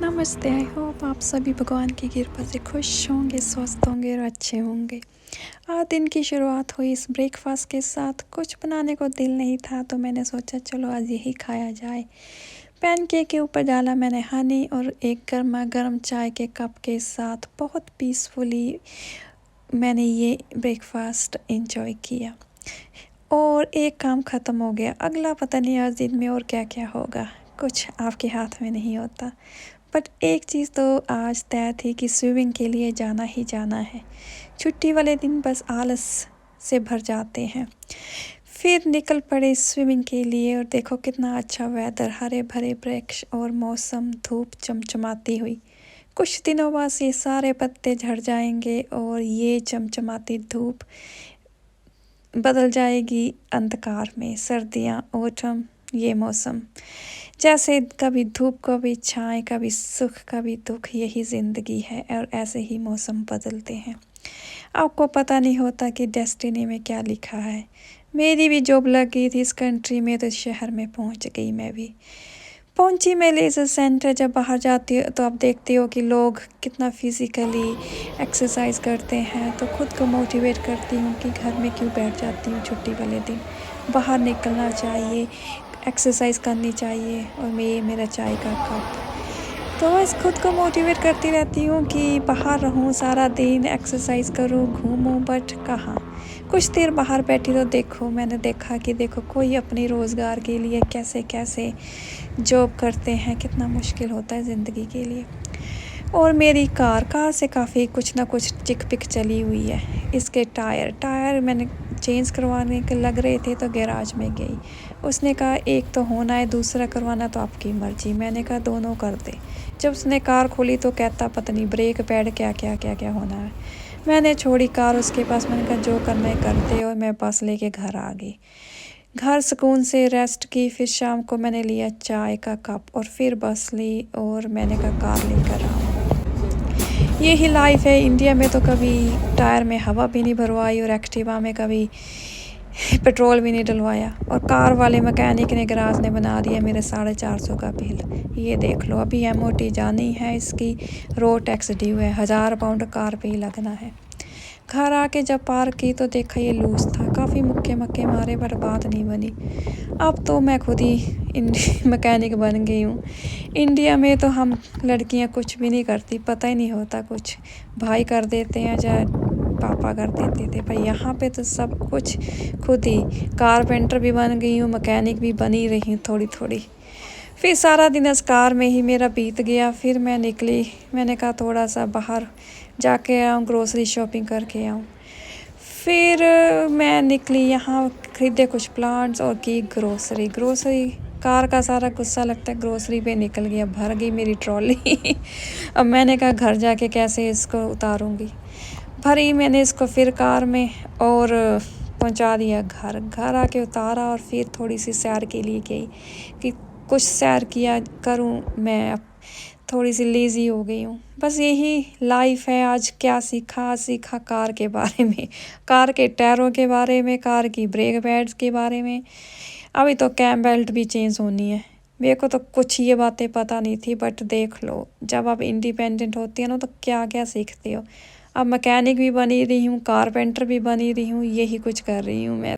नमस्ते। I hope आप सभी भगवान की कृपा से खुश होंगे, स्वस्थ होंगे और अच्छे होंगे। आज दिन की शुरुआत हुई इस ब्रेकफास्ट के साथ। कुछ बनाने को दिल नहीं था तो मैंने सोचा चलो आज यही खाया जाए। पैनकेक के ऊपर डाला मैंने हनी और एक गर्मा गर्म चाय के कप के साथ बहुत पीसफुली मैंने ये ब्रेकफास्ट एंजॉय किया। और एक काम ख़त्म हो गया। अगला पता नहीं आज दिन में और क्या क्या होगा, कुछ आपके हाथ में नहीं होता। बट एक चीज़ तो आज तय थी कि स्विमिंग के लिए जाना ही जाना है। छुट्टी वाले दिन बस आलस से भर जाते हैं। फिर निकल पड़े स्विमिंग के लिए और देखो कितना अच्छा वेदर, हरे भरे वृक्ष और मौसम, धूप चमचमाती हुई। कुछ दिनों बाद ये सारे पत्ते झड़ जाएंगे और ये चमचमाती धूप बदल जाएगी अंधकार में। सर्दियाँ, ऑटम, ये मौसम जैसे कभी धूप, कभी छाएं, कभी सुख, कभी दुख, यही ज़िंदगी है और ऐसे ही मौसम बदलते हैं। आपको पता नहीं होता कि डेस्टिनी में क्या लिखा है। मेरी भी जॉब लग गई थी इस कंट्री में तो शहर में पहुंच गई। मैं भी पहुंची मैं लेज़र सेंटर। जब बाहर जाती हो तो आप देखते हो कि लोग कितना फिज़िकली एक्सरसाइज करते हैं, तो खुद को मोटिवेट करती हूँ कि घर में क्यों बैठ जाती हूँ। छुट्टी वाले दिन बाहर निकलना चाहिए, एक्सरसाइज करनी चाहिए। और ये मेरा चाय का कप, तो बस खुद को मोटिवेट करती रहती हूँ कि बाहर रहूँ सारा दिन, एक्सरसाइज करूँ, घूमूँ। बट कहाँ, कुछ देर बाहर बैठी तो मैंने देखा कि देखो कोई अपने रोज़गार के लिए कैसे कैसे जॉब करते हैं, कितना मुश्किल होता है ज़िंदगी के लिए। और मेरी कार से काफ़ी कुछ ना कुछ चिक पिक चली हुई है। इसके टायर मैंने चेंज करवाने के लग रहे थे तो गैराज में गई। उसने कहा एक तो होना है, दूसरा करवाना तो आपकी मर्ज़ी। मैंने कहा दोनों कर दे। जब उसने कार खोली तो कहता पता नहीं ब्रेक पैड क्या होना है। मैंने छोड़ी कार उसके पास। मैंने कहा जो करना है कर दे। और मैं बस लेके घर आ गई। घर सुकून से रेस्ट की। फिर शाम को मैंने लिया चाय का कप और फिर बस ली और मैंने कहा कार लेकर आऊँ। यही लाइफ है। इंडिया में तो कभी टायर में हवा भी नहीं भरवाई और एक्टिवा में कभी पेट्रोल भी नहीं डलवाया। और कार वाले मैकेनिक ने, गराज ने बना दिया मेरे 450 का बिल। ये देख लो, अभी MOT जानी है इसकी, रोड टैक्स ड्यू है, 1000 पाउंड कार पे ही लगना है। घर आके जब पार्क की तो देखा ये लूज था। काफ़ी मुक्के मक्के मारे पर बात नहीं बनी। अब तो मैं खुद ही मैकेनिक बन गई हूँ। इंडिया में तो हम लड़कियाँ कुछ भी नहीं करती, पता ही नहीं होता कुछ। भाई कर देते हैं चाहे पापा कर देते थे, पर यहाँ पे तो सब कुछ खुद ही। कारपेंटर भी बन गई हूँ, मैकेनिक भी बनी रही हूँ थोड़ी थोड़ी। फिर सारा दिन इस कार में ही मेरा बीत गया। फिर मैं निकली, मैंने कहा थोड़ा सा बाहर जाके आऊँ, ग्रोसरी शॉपिंग करके आऊँ। फिर मैं निकली, यहाँ ख़रीदे कुछ प्लांट्स और की ग्रोसरी। कार का सारा गुस्सा लगता है ग्रोसरी पे निकल गया, भर गई मेरी ट्रॉली। अब मैंने कहा घर जाके कैसे इसको उतारूँगी। भरी मैंने इसको फिर कार में और पहुंचा दिया घर आके उतारा। और फिर थोड़ी सी सैर के लिए गई कि कुछ सैर किया करूं। मैं अब थोड़ी सी लेज़ी हो गई हूँ। बस यही लाइफ है। आज क्या सीखा कार के बारे में, कार के टायरों के बारे में, कार की ब्रेक पैड्स के बारे में। अभी तो कैम बेल्ट भी चेंज होनी है। मेरे को तो कुछ ये बातें पता नहीं थी, बट देख लो जब आप इंडिपेंडेंट होती है ना तो क्या क्या सीखते हो। अब मैकेनिक भी बनी रही हूँ, कारपेंटर भी बनी रही हूँ, यही कुछ कर रही हूँ मैं।